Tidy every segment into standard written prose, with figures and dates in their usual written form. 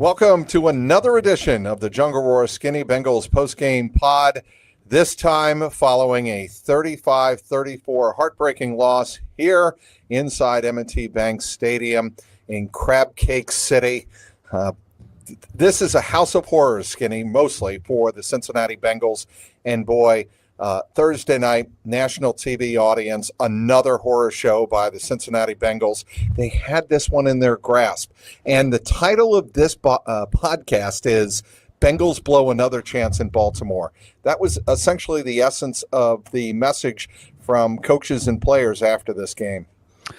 Welcome to another edition of the Jungle Roar Skinny Bengals postgame pod, this time following a 35-34 heartbreaking loss here inside M&T Bank Stadium in Crab Cake City. This is a house of horrors, Skinny, mostly for the Cincinnati Bengals. And boy, Thursday night, national TV audience, another horror show by the Cincinnati Bengals. They had this one in their grasp. And the title of this podcast is Bengals Blow Another Chance in Baltimore. That was essentially the essence of the message from coaches and players after this game.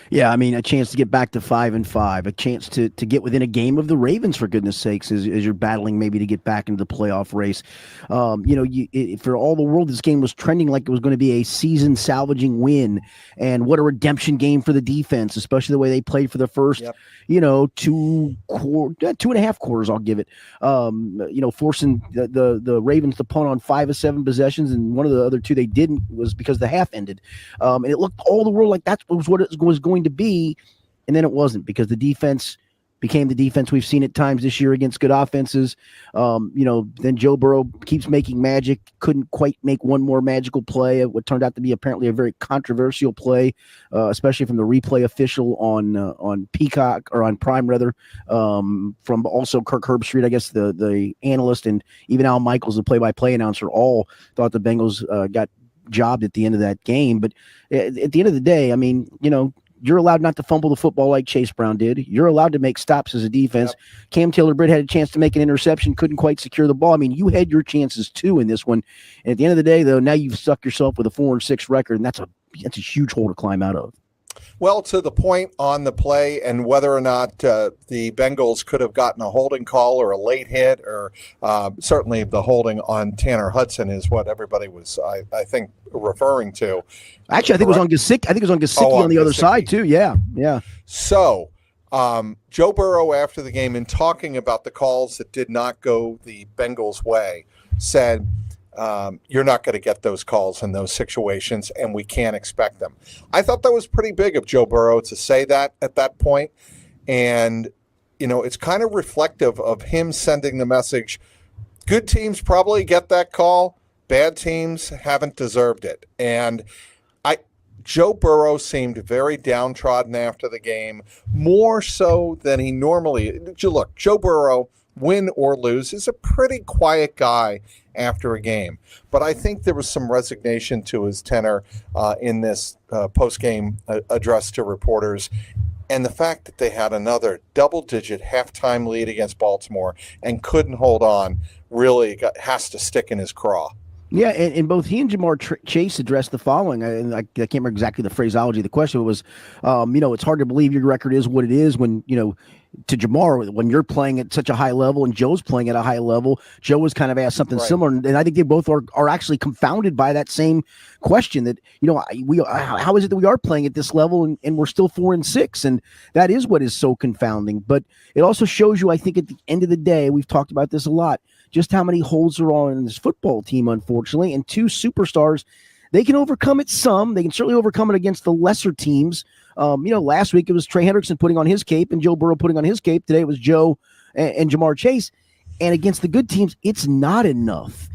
Yeah, I mean, a chance to get back to 5-5, a chance to get within a game of the Ravens, for goodness sakes, as you're battling maybe to get back into the playoff race. For all the world, this game was trending like it was going to be a season-salvaging win, and what a redemption game for the defense, especially the way they played for the first, 2.5 quarters, I'll give it. Forcing the Ravens to punt on 5 of 7 possessions, and one of the other 2 they didn't was because the half ended. And it looked all the world like that was what it was going to be, and then it wasn't, because the defense became the defense we've seen at times this year against good offenses. Then Joe Burrow keeps making magic, couldn't quite make one more magical play, what turned out to be apparently a very controversial play, especially from the replay official on Peacock, or on Prime rather, from also Kirk Herbstreit, I guess the analyst, and even Al Michaels, the play-by-play announcer, all thought the Bengals got jobbed at the end of that game. But at the end of the day, I mean, you're allowed not to fumble the football like Chase Brown did. You're allowed to make stops as a defense. Yep. Cam Taylor-Britt had a chance to make an interception, couldn't quite secure the ball. I mean, you had your chances too in this one. And at the end of the day, though, now you've stuck yourself with a 4-6 record, and that's a huge hole to climb out of. Well, to the point on the play and whether or not the Bengals could have gotten a holding call or a late hit, or certainly the holding on Tanner Hudson is what everybody was, I think, referring to. Actually, I think it was on Gesicki. I think it was on Gesicki on the other side too. Yeah. So Joe Burrow, after the game, in talking about the calls that did not go the Bengals' way, said, you're not going to get those calls in those situations, and we can't expect them. I thought that was pretty big of Joe Burrow to say that at that point. And, it's kind of reflective of him sending the message, good teams probably get that call, bad teams haven't deserved it. And Joe Burrow seemed very downtrodden after the game, more so than he normally. Look, Joe Burrow, win or lose, is a pretty quiet guy after a game. But I think there was some resignation to his tenor in this post-game address to reporters. And the fact that they had another double-digit halftime lead against Baltimore and couldn't hold on really has to stick in his craw. Yeah, and both he and Jamar Chase addressed the following. I can't remember exactly the phraseology of the question. It was, it's hard to believe your record is what it is when, to Jamar, when you're playing at such a high level and Joe's playing at a high level. Joe was kind of asked something similar, and I think they both are actually confounded by that same question that, how is it that we are playing at this level and we're still 4-6? And that is what is so confounding. But it also shows you, I think, at the end of the day, we've talked about this a lot, just how many holes there are in this football team, unfortunately. And 2 superstars, they can overcome it some. They can certainly overcome it against the lesser teams. Last week it was Trey Hendrickson putting on his cape and Joe Burrow putting on his cape. Today it was Joe and Jamar Chase. And against the good teams, it's not enough.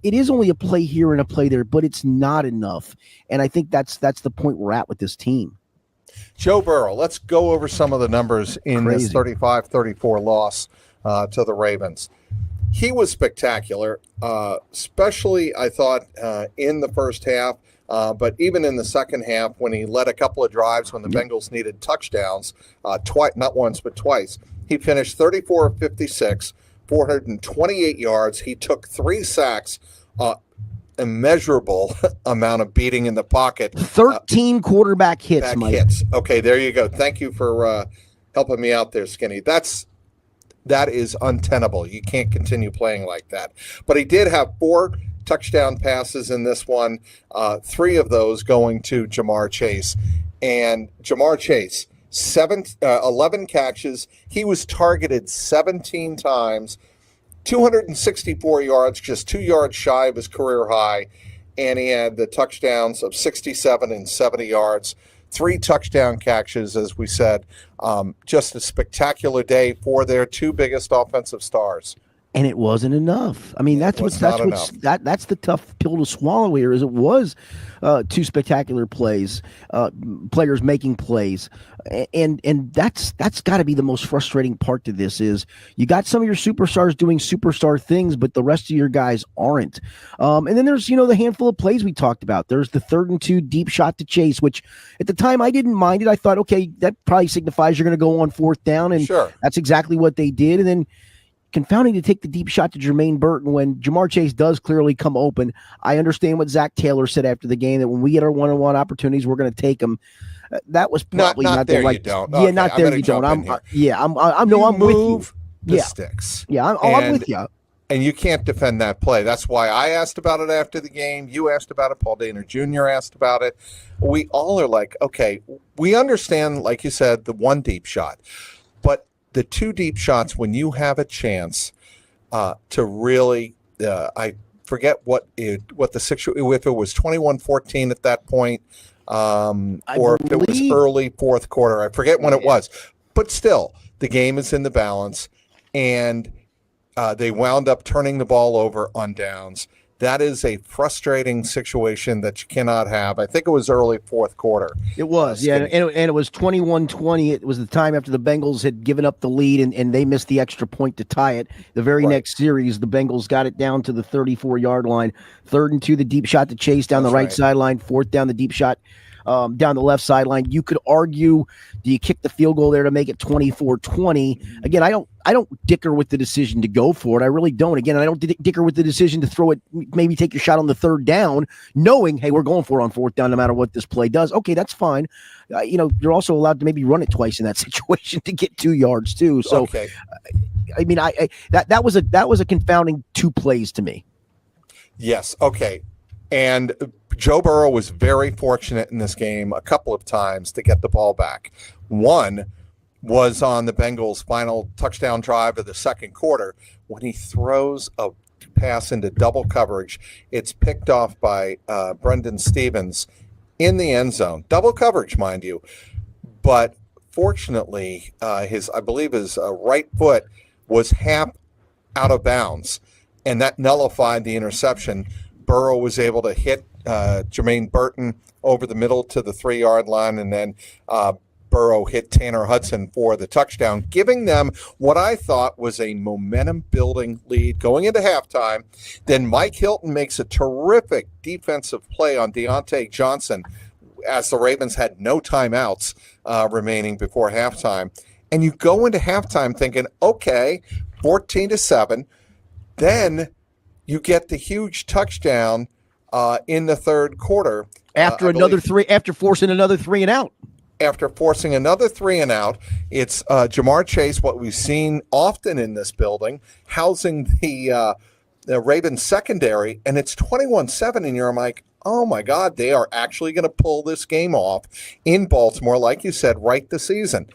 It is only a play here and a play there, but it's not enough. And I think that's the point we're at with this team. Joe Burrow, let's go over some of the numbers in this 35-34 loss to the Ravens. He was spectacular, especially, I thought, in the first half. But even in the second half, when he led a couple of drives when the Bengals needed touchdowns, not once but twice, he finished 34 of 56, 428 yards. He took 3 sacks, immeasurable amount of beating in the pocket. 13 quarterback hits, Mike. Okay, there you go. Thank you for helping me out there, Skinny. That is untenable. You can't continue playing like that. But he did have 4 touchdown passes in this one, 3 of those going to Jamar Chase. And Jamar Chase, 11 catches. He was targeted 17 times, 264 yards, just 2 yards shy of his career high. And he had the touchdowns of 67 and 70 yards 3 touchdown catches, as we said. Just a spectacular day for their 2 biggest offensive stars. And it wasn't enough. I mean, that's that's the tough pill to swallow here. Is it was 2 spectacular plays, players making plays, and that's got to be the most frustrating part to this. Is you got some of your superstars doing superstar things, but the rest of your guys aren't. And then there's the handful of plays we talked about. There's the 3rd and 2 deep shot to Chase, which at the time I didn't mind it. I thought, okay, that probably signifies you're going to go on 4th down, and sure, that's exactly what they did. And then confounding to take the deep shot to Jermaine Burton when Jamar Chase does clearly come open. I understand what Zach Taylor said after the game, that when we get our one-on-one opportunities, we're going to take them. That was probably not there. The right. You don't. Yeah, okay, not there. You don't. I'm with you. The sticks. Yeah, I'm with you. And you can't defend that play. That's why I asked about it after the game. You asked about it. Paul Dehner Jr. asked about it. We all are like, okay, we understand, like you said, the 1 deep shot, but the 2 deep shots, when you have a chance to really, I forget what the situation, if it was 21-14 at that point, or if it was early 4th quarter. I forget when it was. But still, the game is in the balance, and they wound up turning the ball over on downs. That is a frustrating situation that you cannot have. I think it was early 4th quarter. It was, and it was 21-20. It was the time after the Bengals had given up the lead, and they missed the extra point to tie it. The very next series, the Bengals got it down to the 34-yard line. 3rd and 2, the deep shot to Chase down the right sideline. 4th down, the deep shot down the left sideline. You could argue, do you kick the field goal there to make it 24-20? Again, I don't dicker with the decision to go for it. I really don't. Again, I don't dicker with the decision to throw it, maybe take your shot on the 3rd down, knowing, hey, we're going for it on 4th down no matter what this play does. Okay, that's fine. You're also allowed to maybe run it twice in that situation to get 2 yards too. So, okay. I mean, that was a confounding 2 plays to me. Yes. Okay. And Joe Burrow was very fortunate in this game a couple of times to get the ball back. One was on the Bengals' final touchdown drive of the 2nd quarter when he throws a pass into double coverage. It's picked off by Brendan Stevens in the end zone. Double coverage, mind you. But fortunately, his right foot was half out of bounds, and that nullified the interception. Burrow was able to hit Jermaine Burton over the middle to the 3-yard line, and then Burrow hit Tanner Hudson for the touchdown, giving them what I thought was a momentum-building lead going into halftime. Then Mike Hilton makes a terrific defensive play on Deontay Johnson as the Ravens had no timeouts remaining before halftime. And you go into halftime thinking, okay, 14-7. Then you get the huge touchdown in the 3rd quarter. After forcing another 3 and out. After forcing another 3 and out, it's Jamar Chase, what we've seen often in this building, housing the Ravens secondary, and it's 21-7, and you're like, oh my God, they are actually going to pull this game off in Baltimore, like you said, right this season.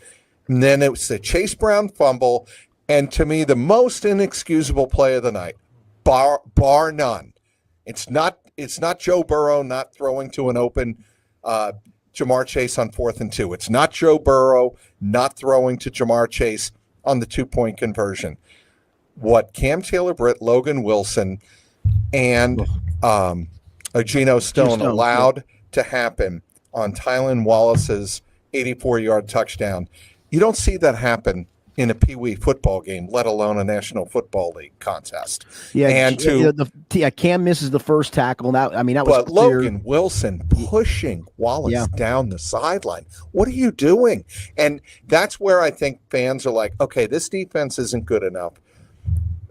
And then it was the Chase Brown fumble, and to me, the most inexcusable play of the night. Bar none. It's not Joe Burrow not throwing to an open Jamar Chase on 4th and 2. It's not Joe Burrow not throwing to Jamar Chase on the 2-point conversion. What Cam Taylor-Britt, Logan Wilson, and Geno Stone allowed to happen on Tylan Wallace's 84-yard touchdown, you don't see that happen in a Pee Wee football game, let alone a National Football League contest. Yeah, and Cam misses the first tackle. That was. But Logan Wilson pushing Wallace down the sideline. What are you doing? And that's where I think fans are like, okay, this defense isn't good enough.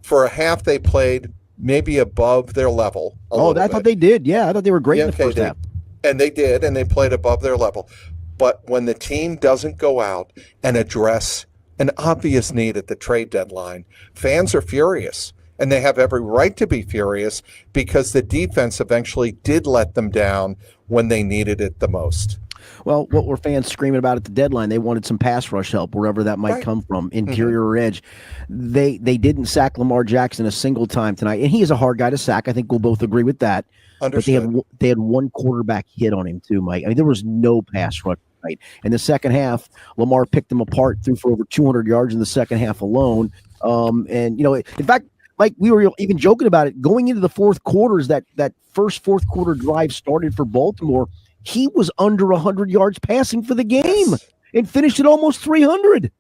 For a half, they played maybe above their level. I thought they did. Yeah, I thought they were great in the first half. And they did, and they played above their level. But when the team doesn't go out and address an obvious need at the trade deadline, fans are furious, and they have every right to be furious because the defense eventually did let them down when they needed it the most. Well, what were fans screaming about at the deadline? They wanted some pass rush help, wherever that might come from, interior or edge. They didn't sack Lamar Jackson a single time tonight, and he is a hard guy to sack. I think we'll both agree with that. Understood. But they had one quarterback hit on him too, Mike. I mean, there was no pass rush Right. In the second half, Lamar picked them apart, threw for over 200 yards in the second half alone. And, in fact, Mike, we were even joking about it. Going into the fourth quarters, that first fourth quarter drive started for Baltimore. He was under 100 yards passing for the game and finished at almost 300.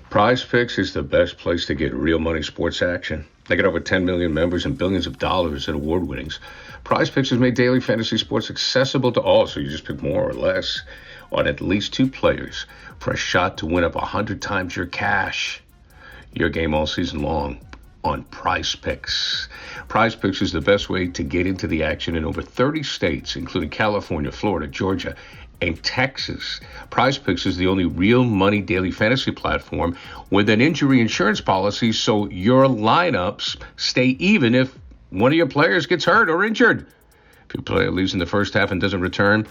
Prize Picks is the best place to get real money sports action. They got over 10 million members and billions of dollars in award winnings. Prize Picks has made daily fantasy sports accessible to all, so you just pick more or less on at least 2 players for a shot to win up 100 times your cash. Your game all season long on Prize Picks. Prize Picks is the best way to get into the action in over 30 states, including California, Florida, Georgia, and Texas. Prize Picks is the only real money daily fantasy platform with an injury insurance policy, so your lineups stay even if one of your players gets hurt or injured. If your player leaves in the first half and doesn't return,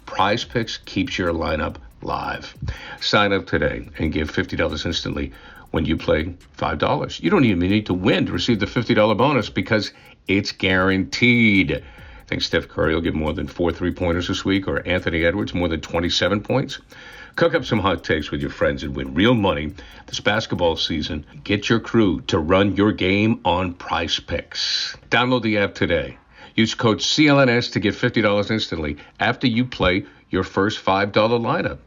Prize Picks keeps your lineup live. Sign up today and give $50 instantly when you play $5. You don't even need to win to receive the $50 bonus because it's guaranteed. Think Steph Curry will get more than 4 3-pointers this week, or Anthony Edwards more than 27 points? Cook up some hot takes with your friends and win real money this basketball season. Get your crew to run your game on Prize Picks. Download the app today. Use code CLNS to get $50 instantly after you play your first $5 lineup.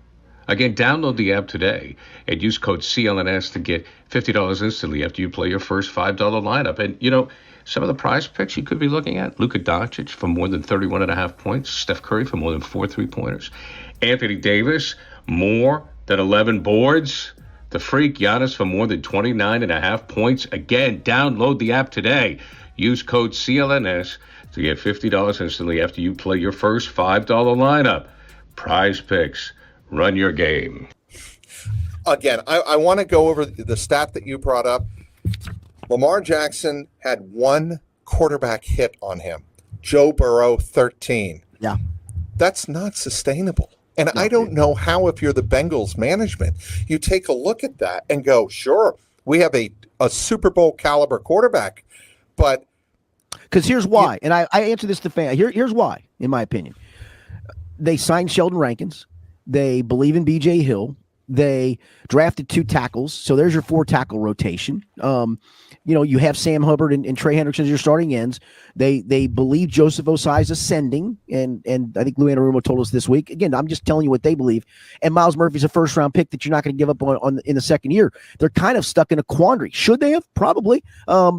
Again, download the app today and use code CLNS to get $50 instantly after you play your first $5 lineup. And, some of the Prize Picks you could be looking at: Luka Doncic for more than 31.5 points, Steph Curry for more than 4 3-pointers, Anthony Davis more than 11 boards, the freak Giannis for more than 29.5 points. Again, download the app today. Use code CLNS to get $50 instantly after you play your first $5 lineup. Prize Picks. Run your game. Again, I want to go over the stat that you brought up. Lamar Jackson had 1 quarterback hit on him. Joe Burrow, 13. Yeah. That's not sustainable. And I don't know how, if you're the Bengals management, you take a look at that and go, sure, we have a Super Bowl caliber quarterback, but... Because here's why, and I answer this to fans. Here's why, in my opinion. They signed Sheldon Rankins. They believe in B.J. Hill. They drafted 2 tackles, so there's your 4-tackle rotation. You have Sam Hubbard and Trey Hendrickson as your starting ends. They believe Joseph Osai is ascending, and I think Lou Anarumo told us this week. Again, I'm just telling you what they believe. And Miles Murphy's a first-round pick that you're not going to give up on in the second year. They're kind of stuck in a quandary. Should they have? Probably,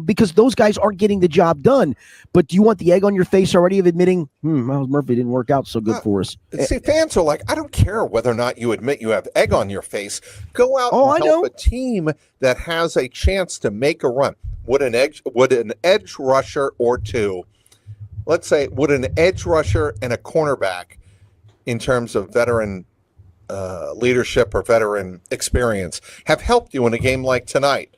because those guys aren't getting the job done. But do you want the egg on your face already of admitting, Miles Murphy didn't work out so good for us? See, fans are like, I don't care whether or not you admit you have egg on your face. Go out and help a team that has a chance to make a run. Would an edge rusher or 2, let's say, would an edge rusher and a cornerback, in terms of veteran leadership or veteran experience, have helped you in a game like tonight?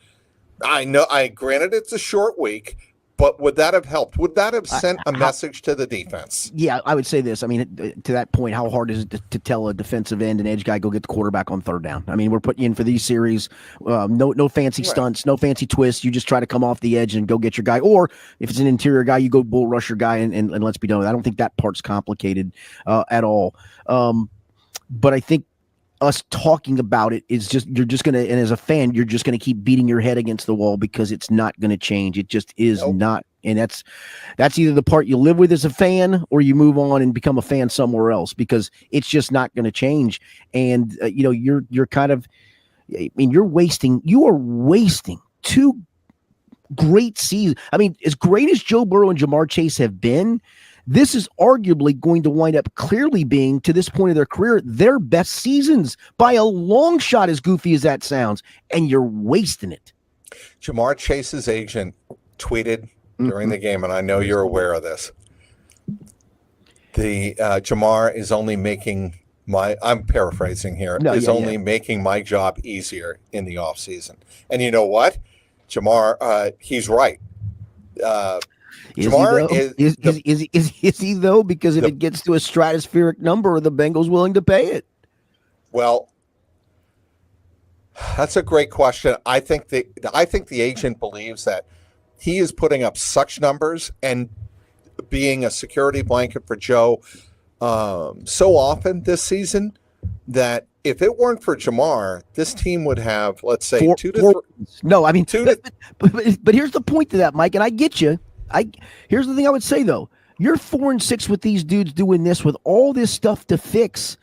Granted it's a short week, but would that have helped? Would that have sent a message to the defense? Yeah, I would say this. I mean, to that point, how hard is it to tell a defensive end and edge guy go get the quarterback on 3rd down? I mean, we're putting you in for these series. No fancy stunts, no fancy twists. You just try to come off the edge and go get your guy. Or if it's an interior guy, you go bull rush your guy and let's be done with it. I don't think that part's complicated at all. But I think us talking about it is just, you're just going to, and as a fan, you're just going to keep beating your head against the wall because it's not going to change. It just is not. And that's either the part you live with as a fan or you move on and become a fan somewhere else, because it's just not going to change. And, you're kind of, you are wasting 2 great seasons. I mean, as great as Joe Burrow and Jamar Chase have been, this is arguably going to wind up clearly being, to this point of their career, their best seasons by a long shot, as goofy as that sounds, and you're wasting it. Jamar Chase's agent tweeted during the game, and I know you're aware of this. The Jamar is only making I'm paraphrasing here, making my job easier in the offseason. And you know what? Jamar, he's right. Is he though? Because if it gets to a stratospheric number, are the Bengals willing to pay it? Well, that's a great question. I think the agent believes that he is putting up such numbers and being a security blanket for Joe so often this season that if it weren't for Jamar, this team would have, let's say, Four- 2 to four 3. wins. No, I mean, Two to- but here's the point to that, Mike, and I get you. Here's the thing I would say though: you're 4-6 with these dudes doing this with all this stuff to fix.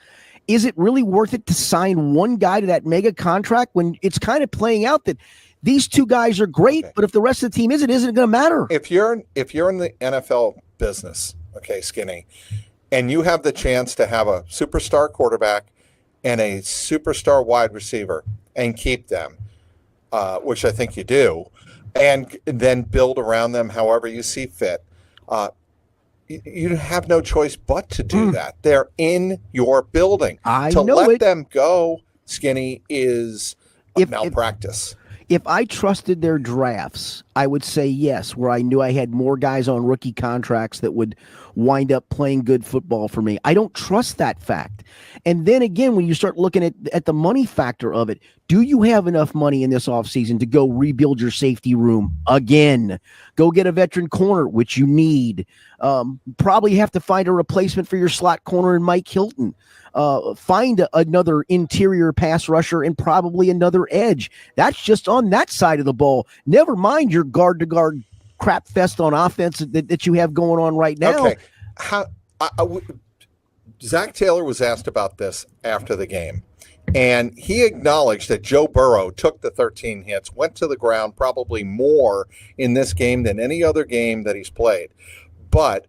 Is it really worth it to sign one guy to that mega contract when it's kind of playing out that these two guys are great, Okay. but if the rest of the team isn't going to matter? If you're in the NFL business, okay, Skinny, and you have the chance to have a superstar quarterback and a superstar wide receiver and keep them, which I think you do, and then build around them however you see fit, you have no choice but to do that. They're in your building. I to know let it. them go, Skinny, is malpractice. If I trusted their drafts, I would say yes, where I knew I had more guys on rookie contracts that would wind up playing good football for me. I don't trust that fact. And then again, when you start looking at the money factor of it, do you have enough money in this offseason to go rebuild your safety room again? Go get a veteran corner, which you need. Probably have to find a replacement for your slot corner in Mike Hilton. Find another interior pass rusher and probably another edge. That's just on that side of the ball. Never mind your guard-to-guard crap fest on offense that you have going on right now. Okay. Zach Taylor was asked about this after the game, and he acknowledged that Joe Burrow took the 13 hits, went to the ground probably more in this game than any other game that he's played. But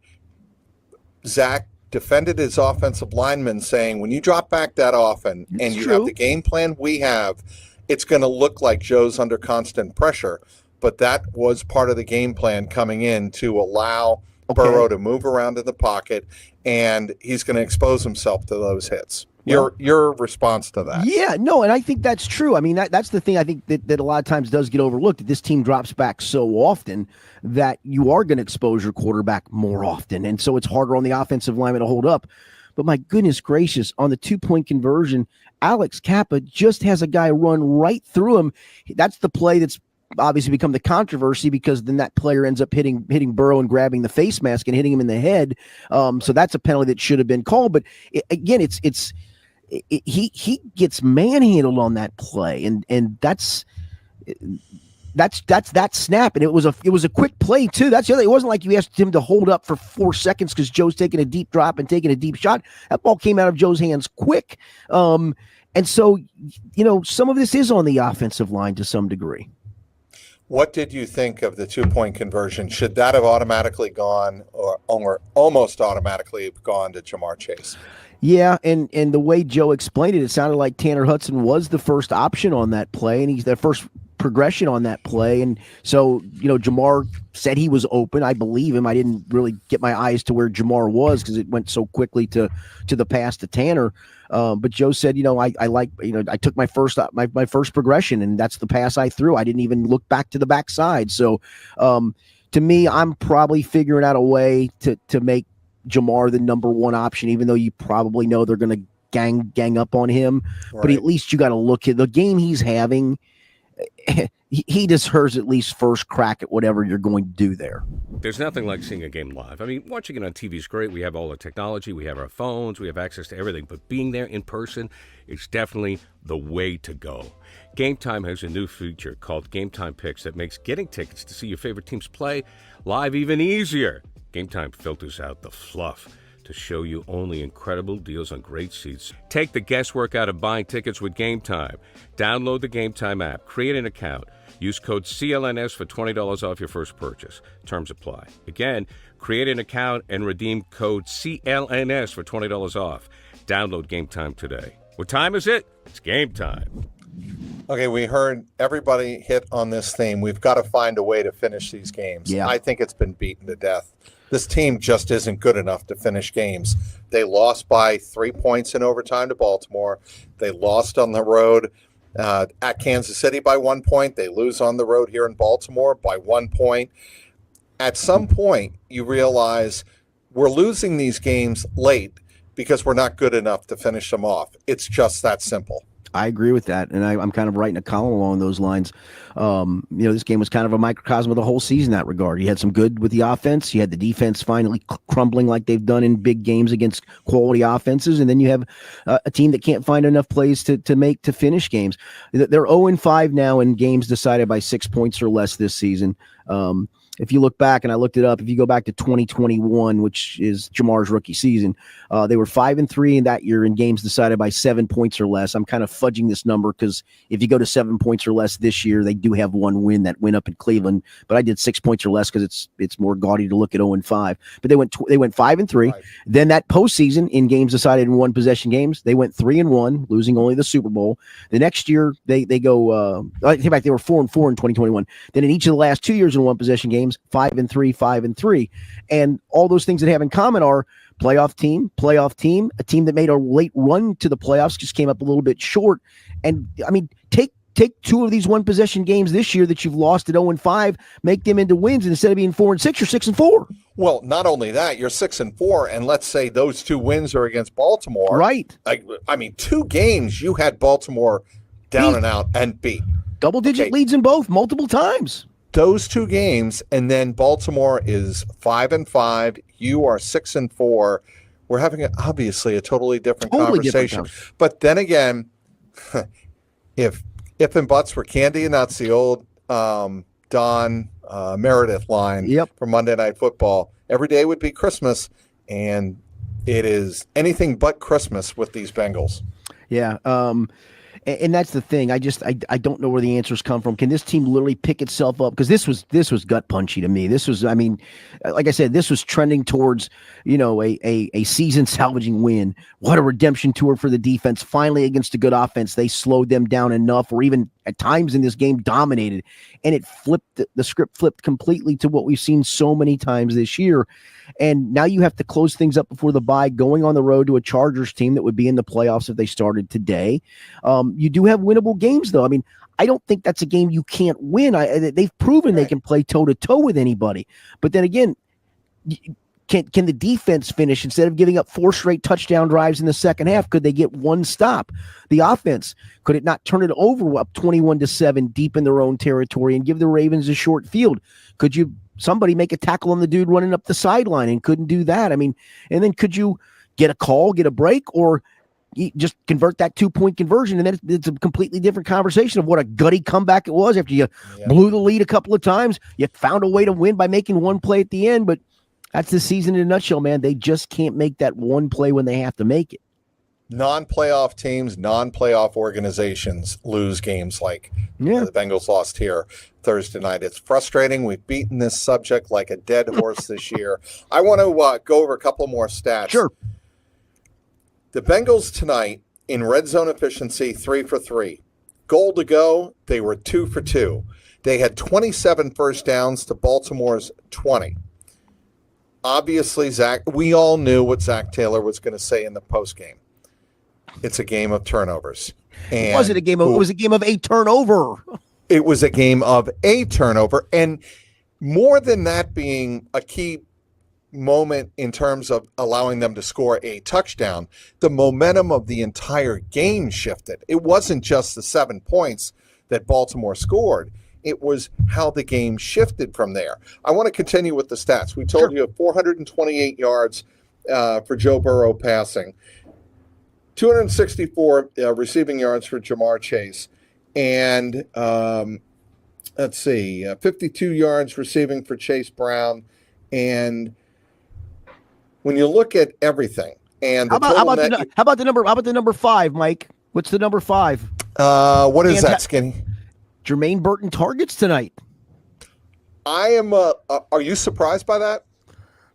Zach defended his offensive lineman, saying, when you drop back that often and you have the game plan we have, it's going to look like Joe's under constant pressure. But that was part of the game plan coming in to allow Burrow to move around in the pocket, and he's going to expose himself to those hits. Your response to that? Yeah, no, and I think that's true. I mean, that's the thing I think that a lot of times does get overlooked, that this team drops back so often that you are going to expose your quarterback more often, and so it's harder on the offensive lineman to hold up. But my goodness gracious, on the 2-point conversion, Alex Kappa just has a guy run right through him. That's the play that's obviously become the controversy, because then that player ends up hitting Burrow and grabbing the face mask and hitting him in the head. So that's a penalty that should have been called. But again, he gets manhandled on that play, and that's that snap, and it was a quick play too. That's the other. It wasn't like you asked him to hold up for 4 seconds because Joe's taking a deep drop and taking a deep shot. That ball came out of Joe's hands quick. And so, some of this is on the offensive line to some degree. What did you think of the 2-point conversion? Should that have automatically gone, or almost automatically gone, to Jamar Chase? Yeah, and the way Joe explained it sounded like Tanner Hudson was the first option on that play, and he's the first progression on that play. And so, Jamar said he was open. I believe him. I didn't really get my eyes to where Jamar was because it went so quickly to the pass to Tanner. But Joe said, I took my first progression, and that's the pass I threw. I didn't even look back to the backside. So to me, I'm probably figuring out a way to make Jamar the number one option, even though you probably know they're going to gang up on him. Right. But at least you got to look at the game he's having. He deserves at least first crack at whatever you're going to do there. There's nothing like seeing a game live. I mean, watching it on TV is great. We have all the technology. We have our phones. We have access to everything. But being there in person is definitely the way to go. Game Time has a new feature called Game Time Picks that makes getting tickets to see your favorite teams play live even easier. Game Time filters out the fluff to show you only incredible deals on great seats. Take the guesswork out of buying tickets with Game Time. Download the Game Time app, create an account, use code CLNS for $20 off your first purchase. Terms apply. Again, create an account and redeem code CLNS for $20 off. Download Game Time today. What time is it? It's game time. Okay, we heard everybody hit on this theme. We've got to find a way to finish these games. Yeah. I think it's been beaten to death. This team just isn't good enough to finish games. They lost by 3 points in overtime to Baltimore. They lost on the road at Kansas City by 1 point. They lose on the road here in Baltimore by 1 point. At some point, you realize we're losing these games late because we're not good enough to finish them off. It's just that simple. I agree with that, and I'm kind of writing a column along those lines. This game was kind of a microcosm of the whole season in that regard. You had some good with the offense. You had the defense finally crumbling like they've done in big games against quality offenses, and then you have a team that can't find enough plays to finish games. They're 0-5 now in games decided by 6 points or less this season. If you look back, and I looked it up, if you go back to 2021, which is Jamar's rookie season, they were 5-3 in that year in games decided by 7 points or less. I'm kind of fudging this number because if you go to 7 points or less this year, they do have one win, that win up in Cleveland. But I did 6 points or less because it's more gaudy to look at 0-5. But they went 5-3. Right. Then that postseason in games decided in one possession games, they went 3-1, losing only the Super Bowl. The next year they go. I take back, they were 4-4 in 2021. Then in each of the last 2 years in one possession games, 5-3, 5-3, and all those things that have in common are playoff team, a team that made a late run to the playoffs, just came up a little bit short. And I mean, take two of these one possession games this year that you've lost at 0-5, make them into wins, and instead of being 4-6, you're 6-4. Well, not only that, you're 6-4, and let's say those two wins are against Baltimore. Right. I mean, 2 games you had Baltimore down and out and beat. Double-digit leads in both, multiple times. Those 2 games, and then Baltimore is 5-5. You are 6-4. We're having obviously a totally different conversation. But then again, if and buts were candy and nuts, the old Don Meredith line from Monday Night Football, every day would be Christmas, and it is anything but Christmas with these Bengals. Yeah. And that's the thing. I don't know where the answers come from. Can this team literally pick itself up? Because this was gut punchy to me. This was, I mean, like I said, this was trending towards, a season salvaging win. What a redemption tour for the defense. Finally, against a good offense, they slowed them down enough, or even at times in this game dominated. And it flipped, the script flipped completely to what we've seen so many times this year. And now you have to close things up before the bye, going on the road to a Chargers team that would be in the playoffs if they started today. You do have winnable games, though. I mean, I don't think that's a game you can't win. They've proven they can play toe-to-toe with anybody. But then again, can the defense finish instead of giving up 4 straight touchdown drives in the second half? Could they get one stop? The offense, could it not turn it over up 21-7 deep in their own territory and give the Ravens a short field? Could somebody make a tackle on the dude running up the sideline and couldn't do that? I mean, and then could you get a call, get a break, or you just convert that 2-point conversion, and then it's a completely different conversation of what a gutty comeback it was after you blew the lead a couple of times. You found a way to win by making one play at the end, but that's the season in a nutshell, man. They just can't make that one play when they have to make it. Non-playoff teams, non-playoff organizations lose games like the Bengals lost here Thursday night. It's frustrating. We've beaten this subject like a dead horse this year. I want to go over a couple more stats. Sure. The Bengals tonight in red zone efficiency, 3 for 3. Goal to go, they were 2 for 2. They had 27 first downs to Baltimore's 20. Obviously, we all knew what Zach Taylor was going to say in the postgame. It's a game of turnovers. And it was a game of a turnover. It was a game of a turnover. And more than that being a key moment in terms of allowing them to score a touchdown, the momentum of the entire game shifted. It wasn't just the 7 points that Baltimore scored. It was how the game shifted from there. I want to continue with the stats. We told you 428 yards for Joe Burrow passing, 264 receiving yards for Jamar Chase, and 52 yards receiving for Chase Brown. And when you look at everything, and how about the number 5, Mike? What's the number 5? What is that, Skinny? Jermaine Burton targets tonight. I am. Are you surprised by that?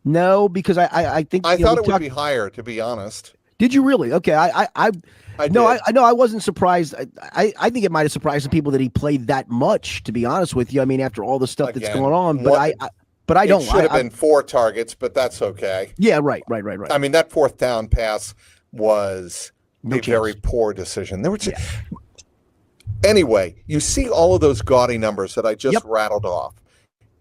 No, because I think I thought it would be higher. To be honest, did you really? Okay, I wasn't surprised. I think it might have surprised some people that he played that much. To be honest with you, I mean, after all the stuff that's going on, but I don't. It should have been 4 targets, but that's okay. Yeah, right. I mean, that 4th down pass was a very poor decision. There were. Anyway, you see all of those gaudy numbers that I just rattled off,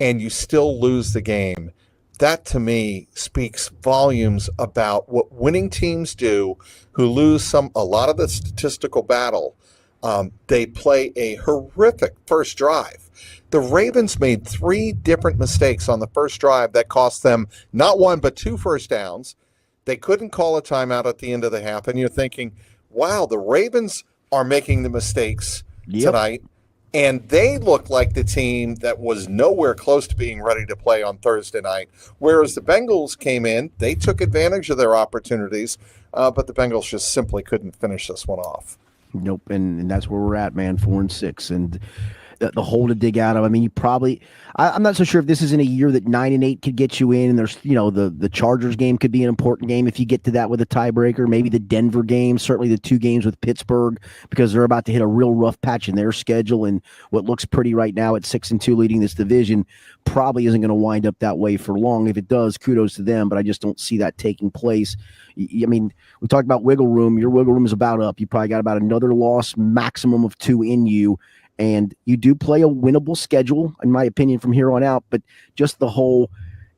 and you still lose the game. That, to me, speaks volumes about what winning teams do who lose a lot of the statistical battle They play a horrific first drive. The Ravens made 3 different mistakes on the first drive that cost them not 1 but 2 first downs. They couldn't call a timeout at the end of the half, and you're thinking, wow, the Ravens are making the mistakes tonight, and they look like the team that was nowhere close to being ready to play on Thursday night, whereas the Bengals came in, they took advantage of their opportunities, but the Bengals just simply couldn't finish this one off. Nope, and that's where we're at, man, 4-6, and the hole to dig out of. I mean, you probably. I'm not so sure if this is in a year that 9-8 could get you in, and there's the Chargers game could be an important game if you get to that with a tiebreaker. Maybe the Denver game, certainly the 2 games with Pittsburgh, because they're about to hit a real rough patch in their schedule, and what looks pretty right now at 6-2 leading this division probably isn't going to wind up that way for long. If it does, kudos to them, but I just don't see that taking place. I mean, we talked about wiggle room. Your wiggle room is about up. You probably got about another loss, maximum of 2 in you. And you do play a winnable schedule, in my opinion, from here on out. But just the whole,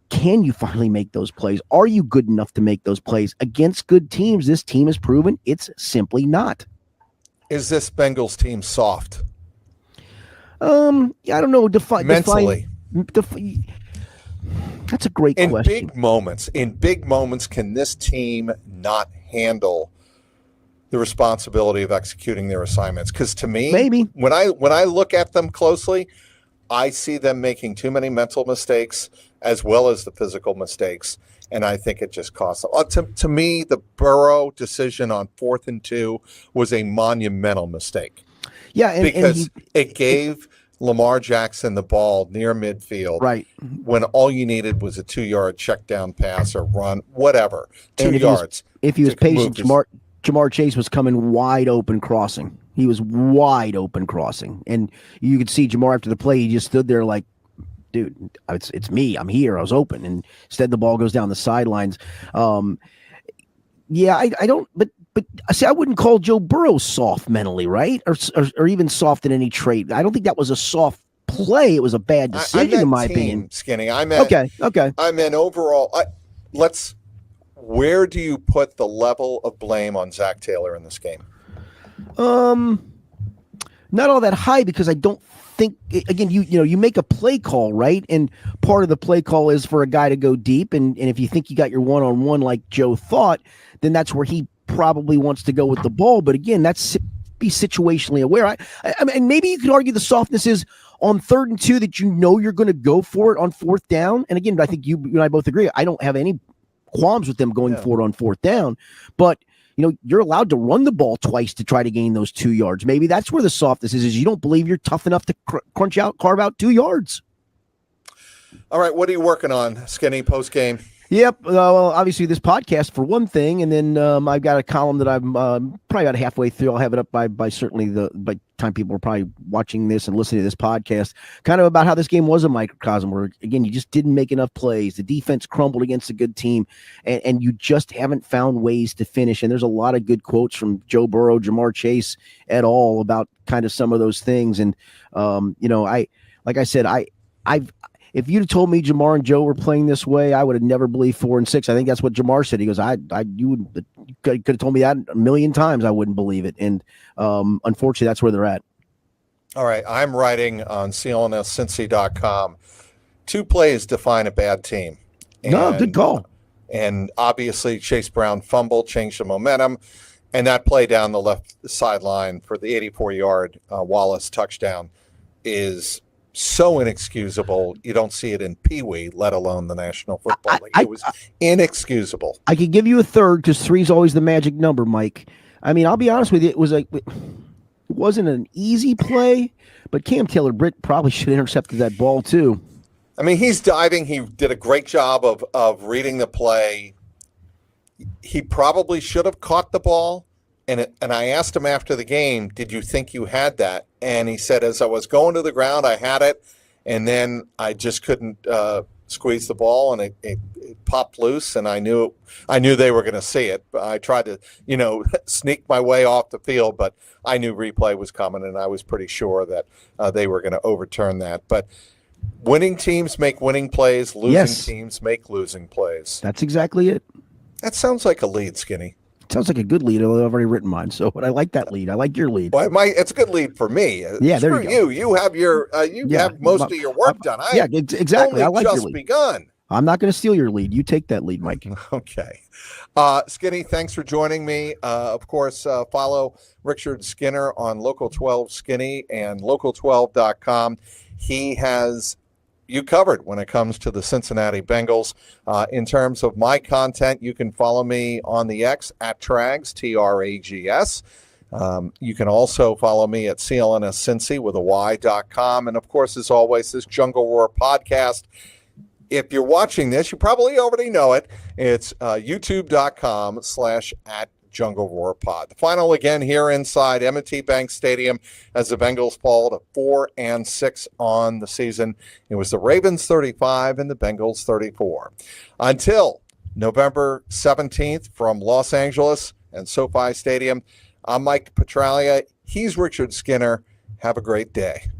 can you finally make those plays? Are you good enough to make those plays against good teams? This team has proven it's simply not. Is this Bengals team soft? I don't know. Mentally. That's a great question. In big moments, can this team not handle the responsibility of executing their assignments? Because to me, maybe when I look at them closely, I see them making too many mental mistakes as well as the physical mistakes, and I think it just costs them. To me, the Burrow decision on 4th and 2 was a monumental mistake. Yeah, because it gave Lamar Jackson the ball near midfield, right, when all you needed was a 2-yard check down pass or run, whatever, 2 yards. If he was patient, Jamar Chase was coming wide open crossing. He was wide open crossing. And you could see Jamar after the play, he just stood there like, dude, it's me. I'm here. I was open. And instead the ball goes down the sidelines. Yeah, I don't, but see, I wouldn't call Joe Burrow soft mentally, right? Or even soft in any trait. I don't think that was a soft play. It was a bad decision, in my opinion. Skinny. I meant okay. I meant overall. Where do you put the level of blame on Zach Taylor in this game? Not all that high, because I don't think, again, you make a play call, right? And part of the play call is for a guy to go deep, and if you think you got your one-on-one like Joe thought, then that's where he probably wants to go with the ball. But again, that's be situationally aware. I mean, maybe you could argue the softness is on 3rd and 2 that you're going to go for it on 4th down. And again, I think you and I both agree. I don't have any qualms with them going for it on 4th down, but you're allowed to run the ball twice to try to gain those 2 yards. Maybe that's where the softness is you don't believe you're tough enough to carve out 2 yards. All right. What are you working on, Skinny, post game? Yep. Well, obviously this podcast for one thing, and then I've got a column that I'm probably about halfway through. I'll have it up by certainly by time people are probably watching this and listening to this podcast, kind of about how this game was a microcosm where, again, you just didn't make enough plays. The defense crumbled against a good team, and you just haven't found ways to finish. And there's a lot of good quotes from Joe Burrow, Jamar Chase et al. About kind of some of those things. And, if you'd have told me Jamar and Joe were playing this way, I would have never believed 4-6. I think that's what You could have told me that a million times. I wouldn't believe it. And unfortunately, that's where they're at. All right. I'm writing on CLNS.Cincy.com. 2 plays define a bad team. Good call. And obviously, Chase Brown fumble changed the momentum. And that play down the left sideline for the 84-yard Wallace touchdown is so inexcusable. You don't see it in Pee Wee, let alone the National Football League. It was inexcusable. I could give you a 3rd because 3 is always the magic number, Mike. I mean, I'll be honest with you. It wasn't an easy play, but Cam Taylor-Britt probably should have intercepted that ball too. I mean, he's diving. He did a great job of reading the play. He probably should have caught the ball. And I asked him after the game, did you think you had that? And he said, as I was going to the ground, I had it. And then I just couldn't squeeze the ball, and it popped loose. And I knew they were going to see it. I tried to, sneak my way off the field, but I knew replay was coming, and I was pretty sure that they were going to overturn that. But winning teams make winning plays. Losing teams make losing plays. That's exactly it. That sounds like a lead, Skinny. Sounds like a good lead. Although I've already written mine, but I like that lead. I like your lead. Well, it's a good lead for me. Yeah, there Screw you go. You have your have most of your work done. Exactly. I like your just lead. begun. I'm not going to steal your lead. You take that lead, Mike. Okay. Skinny, thanks for joining me. Of course, follow Richard Skinner on Local 12 Skinny and local12.com. He has you covered when it comes to the Cincinnati Bengals. In terms of my content, you can follow me on the X at Trags, Trags. You can also follow me at CLNS Cincy with a Y.com. And of course, as always, this Jungle Roar podcast. If you're watching this, you probably already know it. It's youtube.com/@Jungle Roar Pod. The final again here inside M&T Bank Stadium as the Bengals fall to 4-6 on the season. It was the Ravens 35 and the Bengals 34. Until November 17th from Los Angeles and SoFi Stadium, I'm Mike Petralia. He's Richard Skinner. Have a great day.